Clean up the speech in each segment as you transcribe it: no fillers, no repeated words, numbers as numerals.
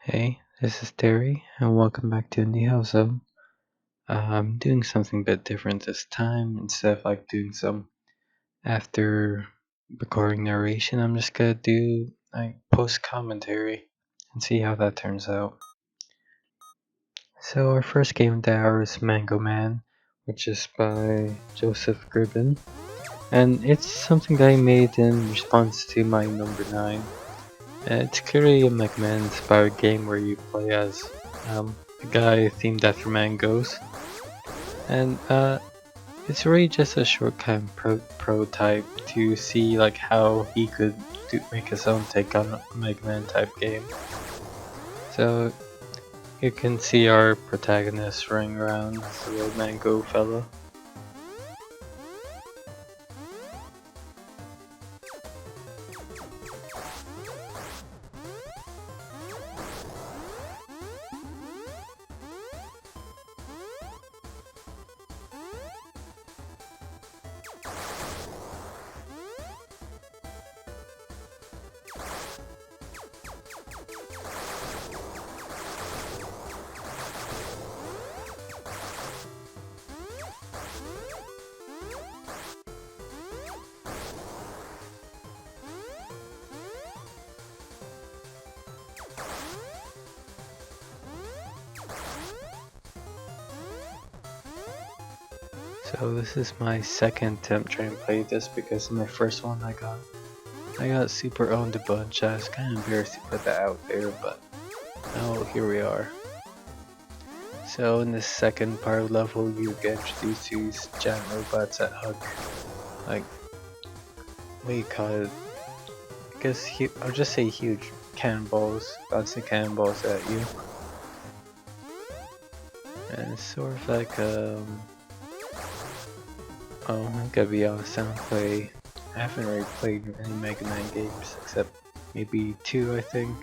Hey, this is Terry, and welcome back to Indie Household. I'm doing something a bit different this time. Instead of doing some after recording narration, I'm just gonna do post commentary and see how that turns out. So our first game of the hour is MangoMan, which is by Joseph Gribbin, and it's something that I made in response to my number 9. It's clearly a Mega Man inspired game where you play as a guy themed after mangoes, and it's really just a short kind of prototype to see how he could make his own take on a Mega Man type game. So you can see our protagonist running around as a little mango fella. So this is my second attempt trying to play this because in my first one I got super owned a bunch. I was kind of embarrassed to put that out there, but now here we are. So in this second part of the level, you get introduced to these giant robots that hug, what do you call it? I guess I'll just say huge cannonballs, bouncing cannonballs at you. And it's sort of I'm gonna be honest, I haven't really played any Mega Man games except maybe 2, I think.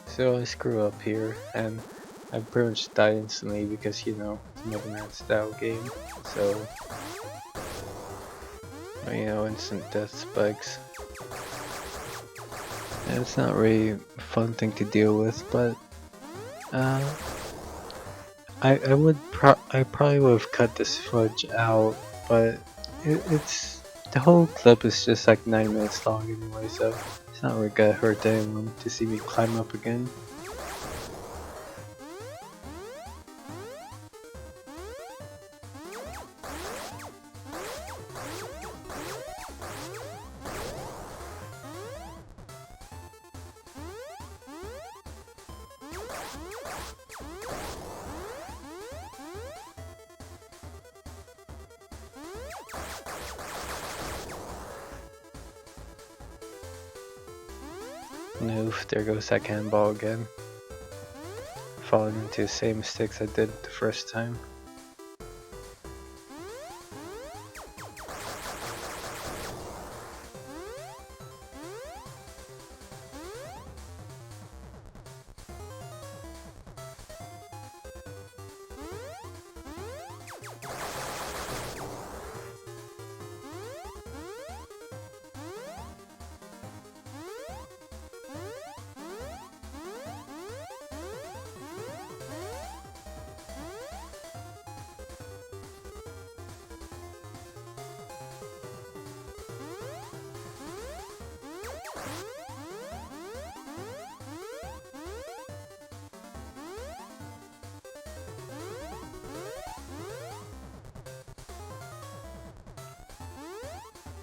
So I screw up here, and I pretty much died instantly because, it's a Mega Man style game, so, instant death spikes. And it's not really a fun thing to deal with, but, I probably would have cut this footage out, but the whole clip is just 9 minutes long anyway, so it's not really gonna hurt anyone to see me climb up again. Noof, there goes that cannonball again. Falling into the same mistakes I did the first time.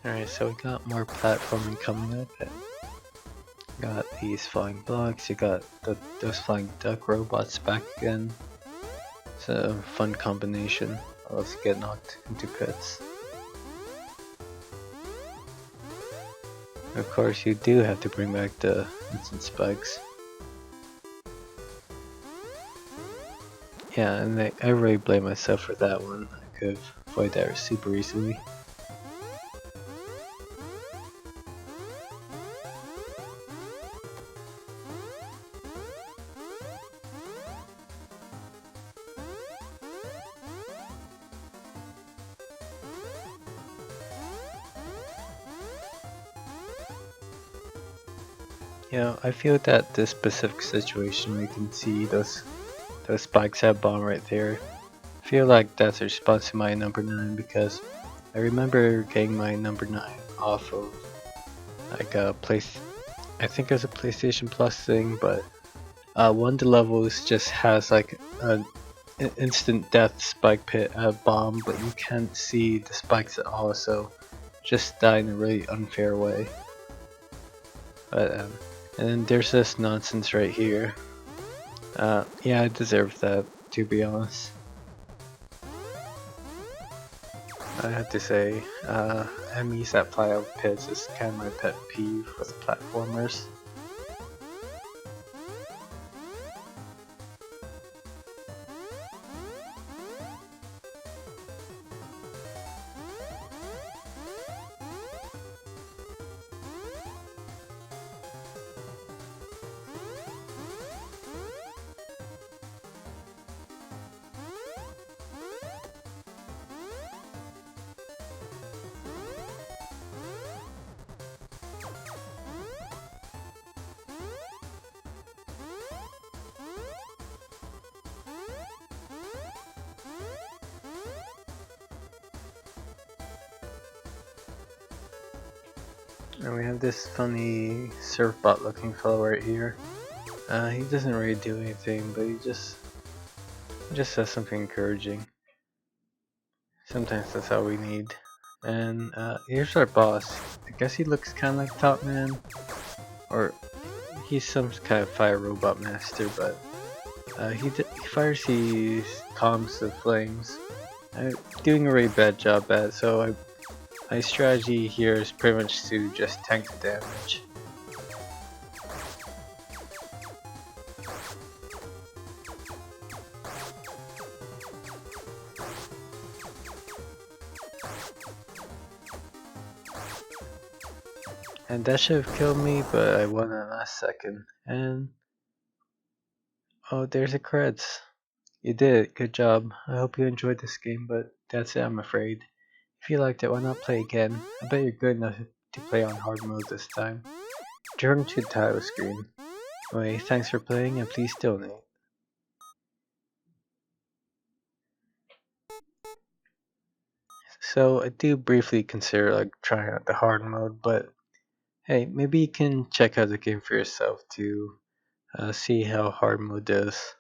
Alright, so we got more platforming coming up. Got these flying blocks, you got those flying duck robots back again. It's a fun combination unless you get knocked into pits. Of course, you do have to bring back the instant spikes. Yeah, and I really blame myself for that one. I could have avoided that super easily. Yeah, I feel that this specific situation we can see those spikes at bomb right there. I feel like that's a response to my number 9 because I remember getting my number 9 off of like a place, I think it was a PlayStation Plus thing, but one of the levels just has like an instant death spike pit bomb, but you can't see the spikes at all, so just die in a really unfair way. But and then there's this nonsense right here. Yeah, I deserve that, to be honest. I have to say, enemies that fly out of pits is kind of my pet peeve with platformers. And we have this funny surfbot looking fellow right here. He doesn't really do anything, but he just says something encouraging. Sometimes that's all we need. And here's our boss. I guess he looks kind of like Top Man, or he's some kind of fire robot master, but he fires these columns of flames. I'm doing a really bad job at it, so my strategy here is pretty much to just tank the damage. And that should have killed me, but I won in the last second. And oh, there's a creds. You did it, good job. I hope you enjoyed this game, but that's it, I'm afraid. If you liked it, why not play again? I bet you're good enough to play on hard mode this time. Turn to the title screen. Anyway, thanks for playing and please donate. So I do briefly consider like trying out the hard mode, but hey, maybe you can check out the game for yourself to see how hard mode does.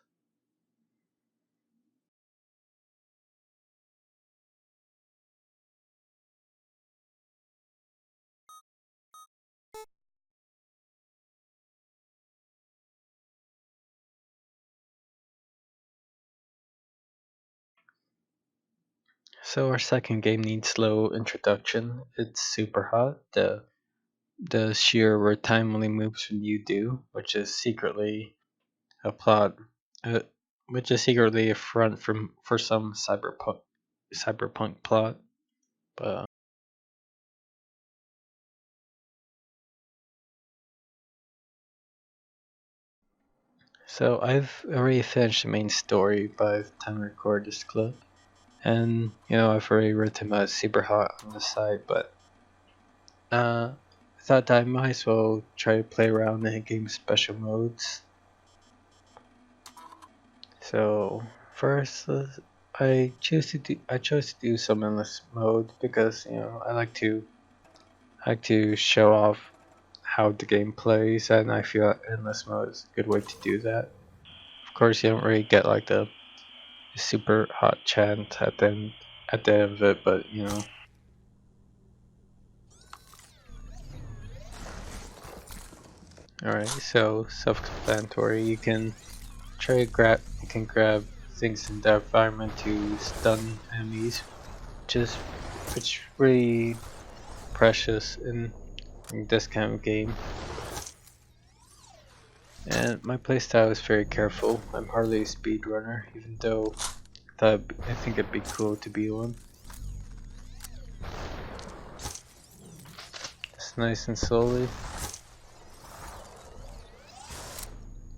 So our second game needs slow introduction. It's SUPERHOT, the sheer where time only moves when you do, which is secretly a plot, uh, which is secretly a front for some cyberpunk plot. But so I've already finished the main story by the time I record this clip, and I've already written about SUPERHOT on the side, but I thought that I might as well try to play around in game special modes. So first, I chose to do some endless mode because I like to show off how the game plays, and I feel like endless mode is a good way to do that. Of course, you don't really get like the super hot chant at the end of it, but Alright, so self-explanatory. You can grab things in the environment to stun enemies, just which is really precious in this kind of game. And my playstyle is very careful. I'm hardly a speedrunner, even though I think it'd be cool to be one. It's nice and slowly.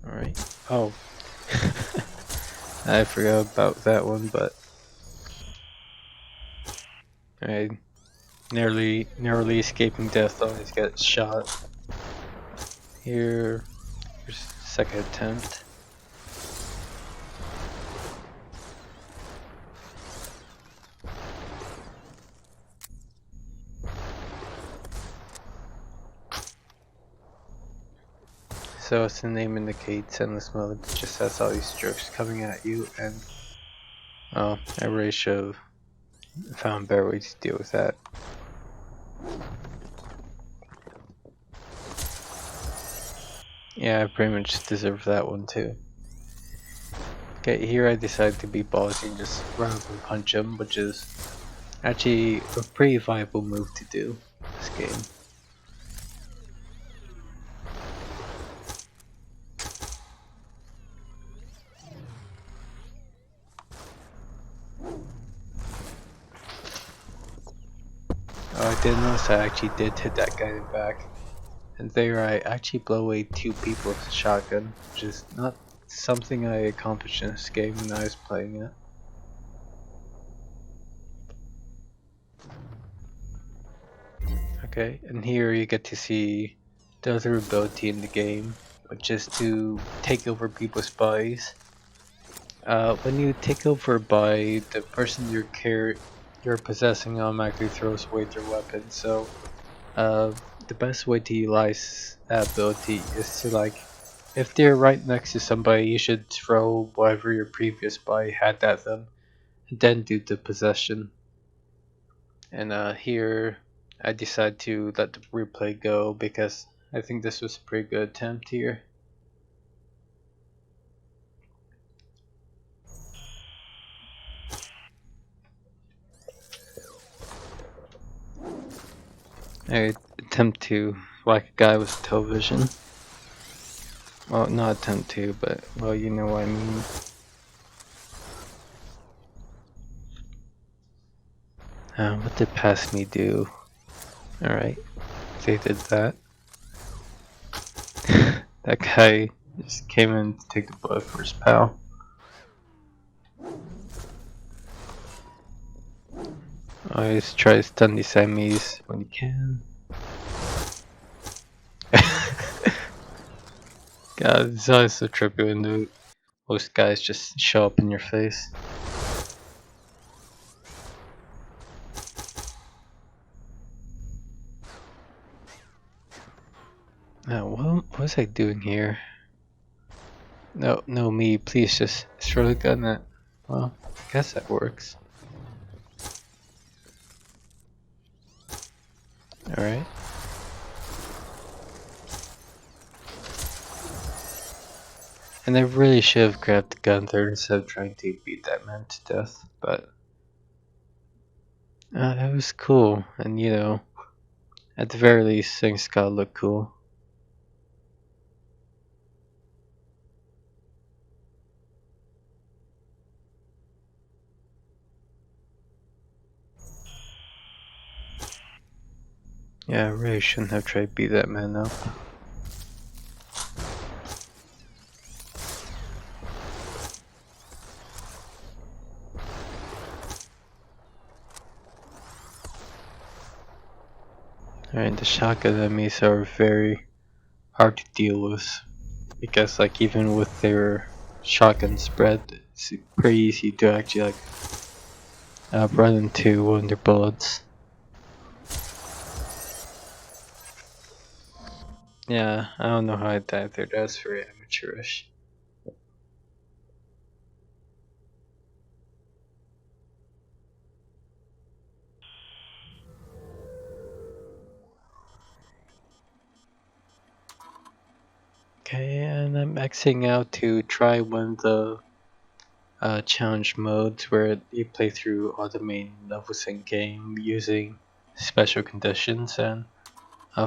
Alright. Oh. I forgot about that one, but I narrowly escaping death, always get shot. Here's second attempt. So as the name indicates, endless mode just has all these jerks coming at you, and oh, I really should have found better ways to deal with that. Yeah, I pretty much deserve that one too. Okay, here I decided to be ballsy and just run up and punch him, which is actually a pretty viable move to do in this game. Oh, I did notice I actually did hit that guy in the back. And there I actually blow away 2 people with a shotgun, which is not something I accomplished in this game when I was playing it. Okay, and here you get to see the other ability in the game, which is to take over people's bodies. When you take over by the person you're possessing automatically throws away their weapon, so the best way to utilize that ability is to, like, if they're right next to somebody, you should throw whatever your previous body had at them, and then do the possession. And here I decide to let the replay go because I think this was a pretty good attempt here. I attempt to whack a guy with television. Well, not attempt to, but, well, you know what I mean. What did Pass Me do? Alright, they did that. That guy just came in to take the bullet for his pal. Always try to stun these enemies when you can. God, it's always so trippy when most guys just show up in your face. What was I doing here? No, me, please just throw the gun at. Well, I guess that works. Alright. And I really should have grabbed the gun there instead of trying to beat that man to death, but it was cool, and you know, at the very least, things gotta look cool. Yeah, I really shouldn't have tried to beat that man up. Alright, the shotgun enemies are very hard to deal with, because like even with their shotgun spread, it's pretty easy to actually like run into one of their bullets. Yeah, I don't know how I died there, that's very amateurish. Okay, and I'm Xing out to try one of the challenge modes where you play through all the main levels in game using special conditions, and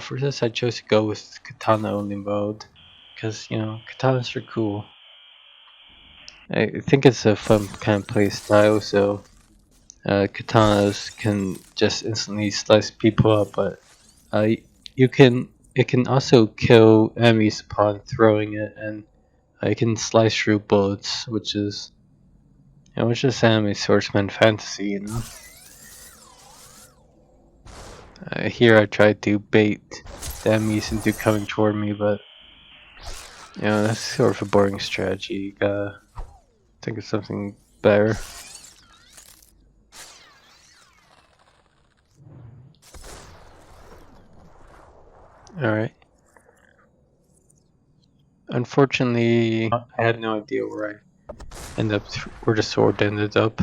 for this I chose to go with katana only mode because you know katanas are cool. I think it's a fun kind of play style, so katanas can just instantly slice people up, but uh, you can it can also kill enemies upon throwing it, and it can slice through bullets, which is anime swordsman fantasy, you know. Here I tried to bait the enemies into coming toward me, but you know that's sort of a boring strategy. You gotta think of something better. All right. Unfortunately, I had no idea where the sword ended up.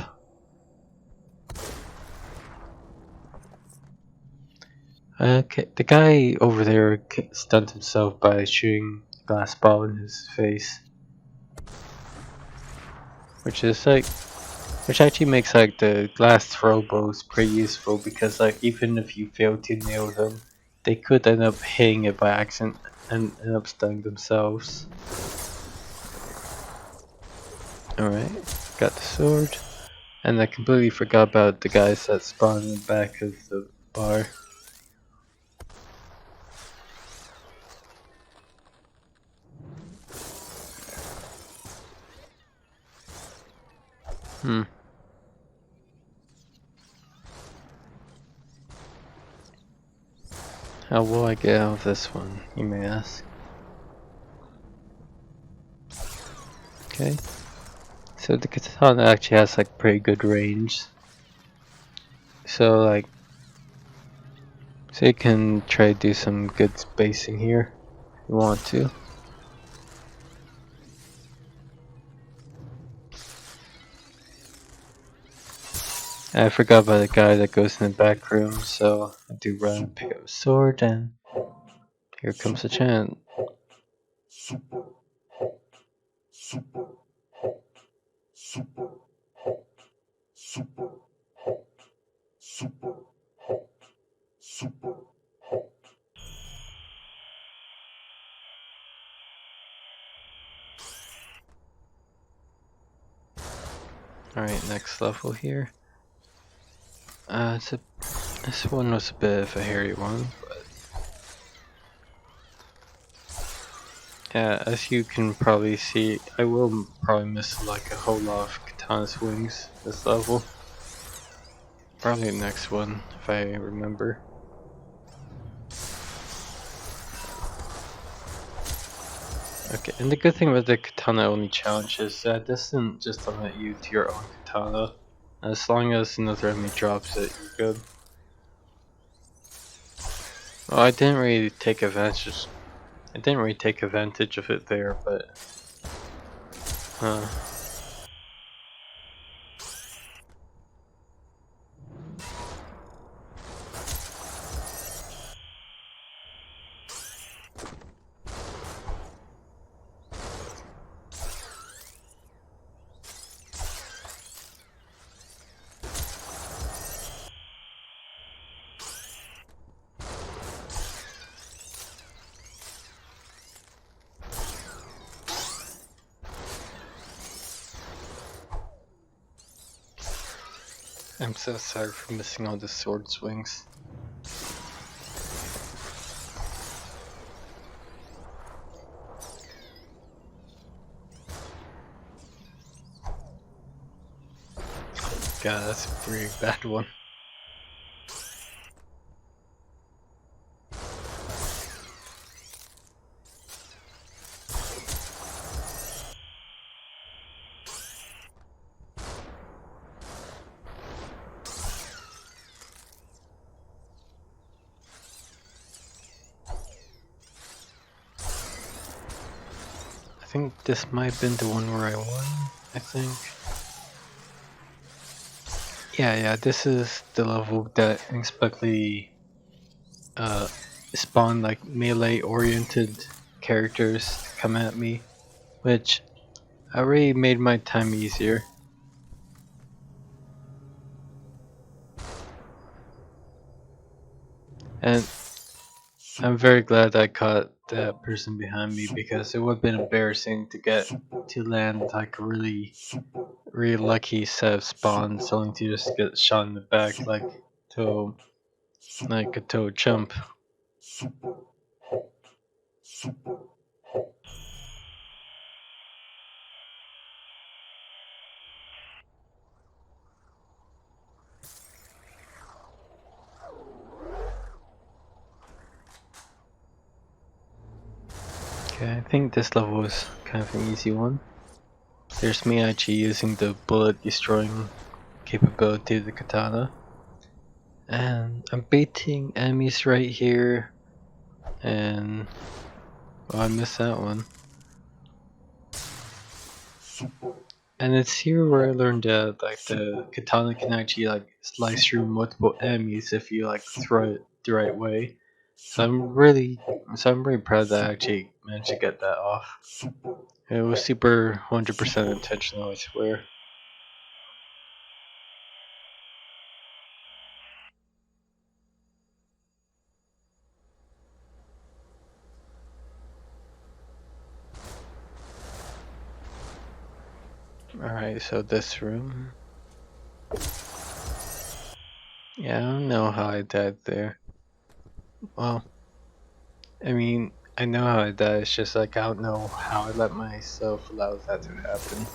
Okay, the guy over there stunned himself by shooting a glass ball in his face, which is like, which actually makes like the glass throw bows pretty useful because like even if you fail to nail them, they could end up hitting it by accident and end up stunning themselves. Alright, got the sword. And I completely forgot about the guys that spawn in the back of the bar. How will I get out of this one, you may ask? Okay. So the katana actually has like pretty good range. So you can try to do some good spacing here if you want to. I forgot about the guy that goes in the back room, so I do run and pick up a sword, and here comes the chant. Alright, next level here. This one was a bit of a hairy one, but yeah, as you can probably see, I will probably miss like a whole lot of katana swings this level. Probably the next one, if I remember. Okay, and the good thing about the katana only challenge is that it doesn't just limit you to your own katana. As long as another enemy drops it, you're good. Well, I didn't really take advantage of it there, but I'm so sorry for missing all the sword swings. God, that's a pretty bad one. I think this might have been the one where I won, I think. Yeah, this is the level that unexpectedly spawned like melee-oriented characters to come at me, which already made my time easier. And I'm very glad I caught that person behind me, because it would have been embarrassing to land like a really lucky set of spawns only to just get shot in the back to like a toad chump. Okay, I think this level was kind of an easy one. There's me actually using the bullet destroying capability of the katana. And I'm baiting enemies right here. And I missed that one. And it's here where I learned that like the katana can actually like slice through multiple enemies if you like throw it the right way. I'm really proud that I actually managed to get that off. It was super 100% intentional, I swear. Alright, so this room. Yeah, I don't know how I died there. Well, I mean, I know how I died, it's just like I don't know how I let myself allow that to happen.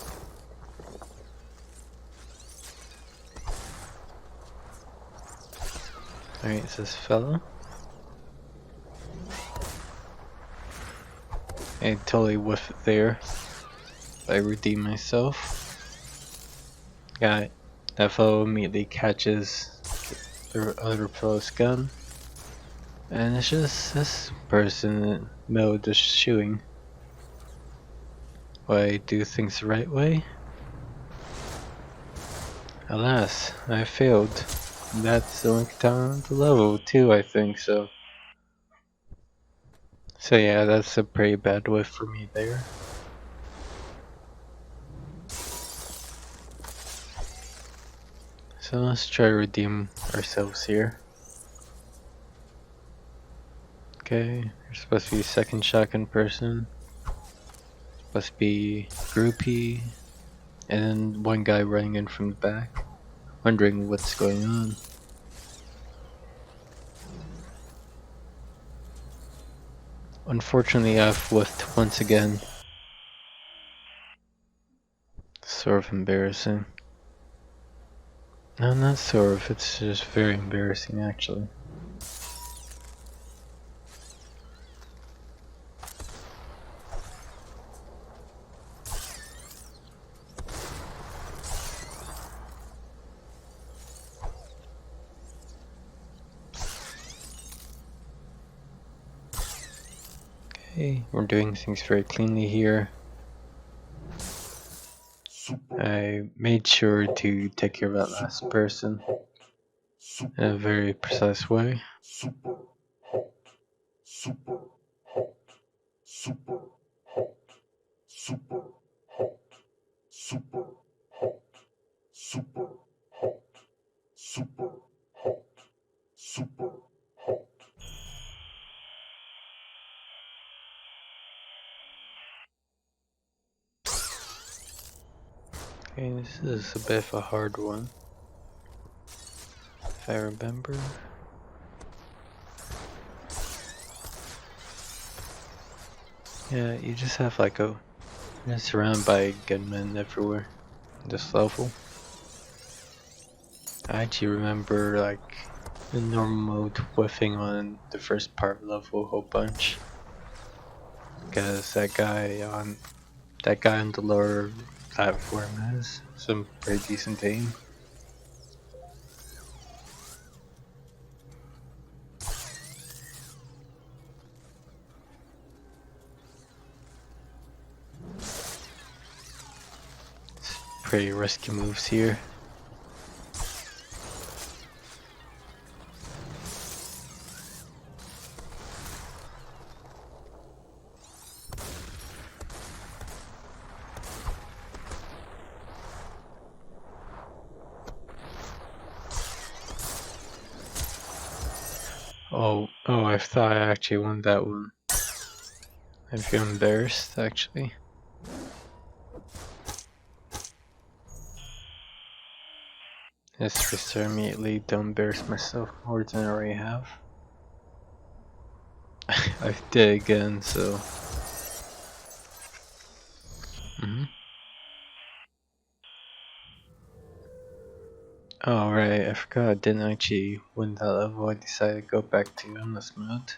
Alright, it's this fella. I totally whiffed it there. I redeem myself. Got it. That fellow immediately catches the other fellow's gun. And it's just this person in the middle of just shooting. Will I do things the right way? Alas, I failed. That's the only katana on the level too, I think so. So yeah, that's a pretty bad whiff for me there. So let's try to redeem ourselves here. Okay, there's supposed to be a second shotgun person. Supposed to be groupie. And then one guy running in from the back, wondering what's going on. Unfortunately, I've whiffed once again. Sort of embarrassing. No, not sort of, it's just very embarrassing actually. Okay, we're doing things very cleanly here. I made sure to take care of that last person in a very precise way. Okay, this is a bit of a hard one, if I remember. Yeah, you just have like you're surrounded by gunmen everywhere in this level. I actually remember like the normal mode whiffing on the first part of the level a whole bunch. Because that guy on the lower platform has some pretty decent aim. Pretty risky moves here. Oh, I thought I actually won that one. I feel embarrassed, actually. Let's restart immediately, don't embarrass myself more than I already have. I did again, so... Oh right, I forgot I didn't actually win that level. I decided to go back to endless mode.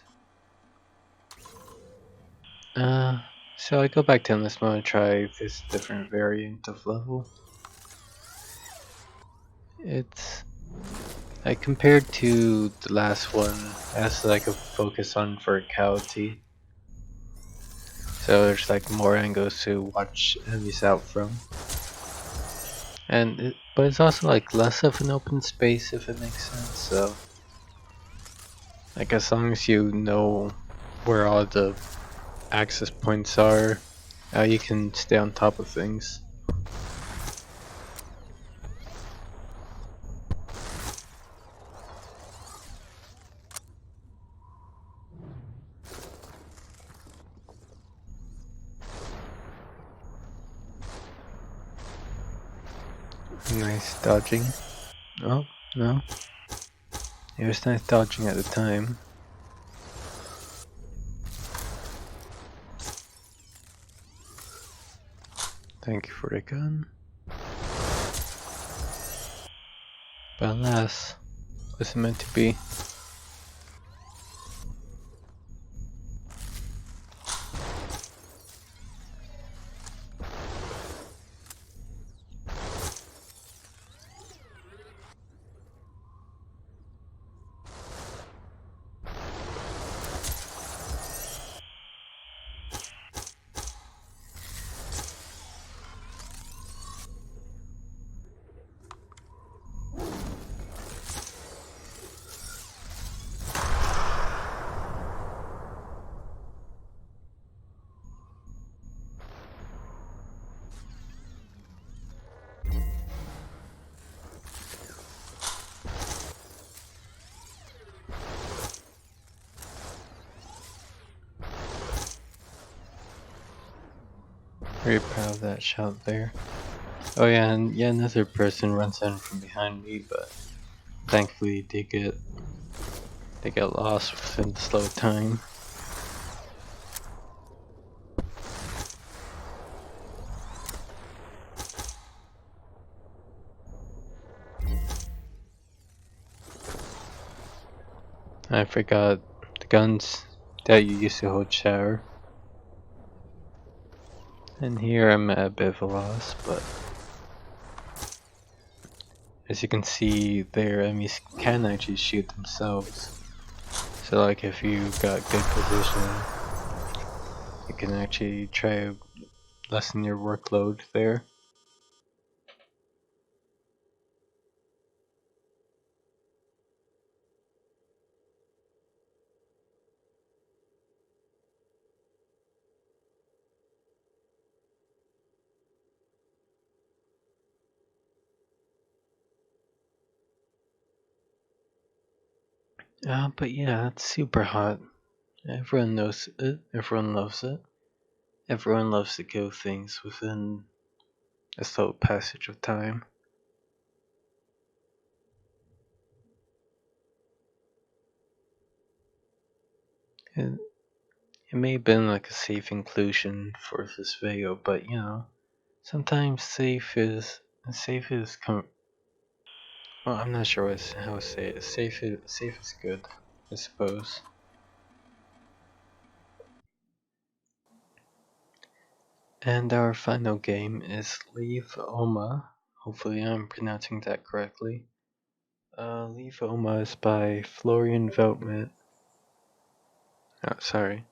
So I go back to endless mode and try this different variant of level. It's like compared to the last one, it has like a focus on verticality. So there's like more angles to watch enemies out from. But it's also like less of an open space, if it makes sense. So like as long as you know where all the access points are, you can stay on top of things. Nice dodging. Oh, no. It was nice dodging at the time. Thank you for the gun. But alas, was it meant to be? Very proud of that shot there. Oh yeah, and yeah, another person runs in from behind me, but thankfully they get lost within the slow time. I forgot the guns that you used to hold shower. And here I'm at a bit of a loss, but as you can see there, enemies can actually shoot themselves. So like if you got good position, you can actually try to lessen your workload there. But yeah, it's super hot. Everyone knows it. Everyone loves it. Everyone loves to kill things within a slow passage of time. It, it may have been like a safe inclusion for this video, but you know, sometimes safe is well, I'm not sure how to say it. Safe is good, I suppose. And our final game is Lieve Oma. Hopefully I'm pronouncing that correctly. Lieve Oma is by Florian Veltman. Oh, sorry.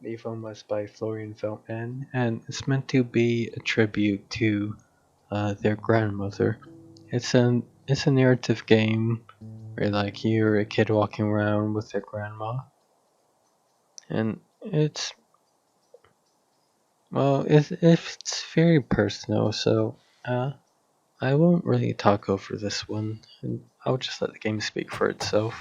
Lieve Oma is by Florian Veltman, and it's meant to be a tribute to their grandmother. It's a narrative game where like you're a kid walking around with their grandma, and it's very personal. So I won't really talk over this one, and I'll just let the game speak for itself.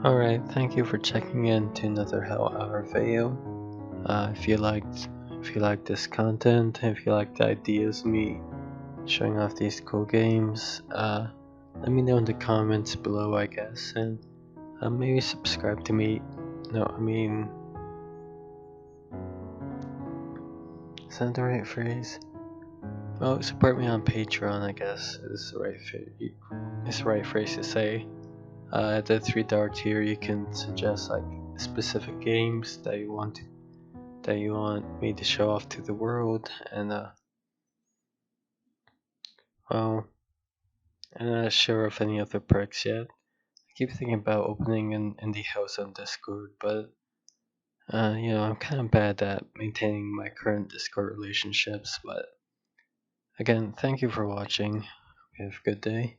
Alright, thank you for checking in to another Hell Hour video. If you liked this content, if you like the ideas of me showing off these cool games, let me know in the comments below, I guess, and maybe subscribe to me. No, I mean, is that the right phrase? Well, support me on Patreon, I guess is the right phrase to say. At the $3 tier, you can suggest like specific games that you want me to show off to the world, and well, I'm not sure of any other perks yet. I keep thinking about opening an indie house on Discord, but I'm kind of bad at maintaining my current Discord relationships. But again, thank you for watching. Have a good day.